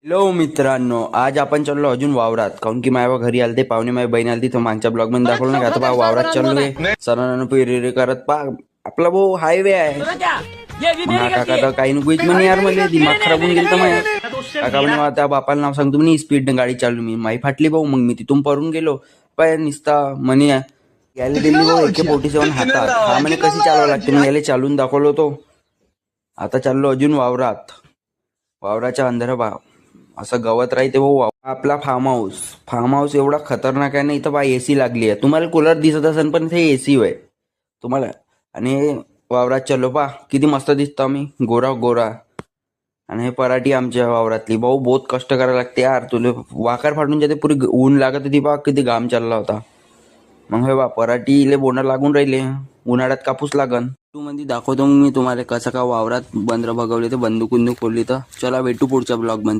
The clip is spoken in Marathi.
हॅलो मित्रांनो, आज आपण चाललो अजून वावरात. काऊन की माझ्या घरी आलते पाहुणे, माझी बहीण आलती. तो मागच्या ब्लॉग मध्ये दाखवलं ना, आता वावरात चाललोय. सणानं पेरे करत आपला भाऊ हायवे आहे. मग हा काका तर काही नको म्हणे, यार मला दिमाग खराब होऊन गेलं. तर माझ्या काका म्हणे त्या बापाला नाव सांगतो म्हणे, स्पीड गाडी चालू. मी माई फाटली भाऊ. मग मी तिथून पळून गेलो. पाय निसता म्हणे यायला दिली भाऊ AK-47 हातात. हा म्हणे कशी चालवा लागते. मग याला चालून दाखवलो होतो. आता चाललो अजून वावरात. वावराच्या अंधारा असं गवत राहते भाऊ. आपला फार्म हाऊस एवढा खतरनाक आहे ना. इथं बा AC लागली आहे. तुम्हाला कूलर दिसत असेल पण ते AC होय तुम्हाला. आणि वावरात चाललो पा किती मस्त दिसतो आम्ही, गोरा गोरा. आणि हे पराठी आमच्या वावरातली भाऊ. बहुत कष्ट करायला लागते यार. तुला वाकर फाटून जाते पुरी. ऊन लागत होती बा, किती घाम चालला होता. मग हे बा पराठीले बोंड लागून राहिले. उन्हाळ्यात कापूस लागन. तू मध्ये दाखवतो मग मी तुम्हाला कसं का वावरात बंदर बघवले, तर बंदूक खोलली. तर चला भेटू पुढच्या ब्लॉग मध्ये.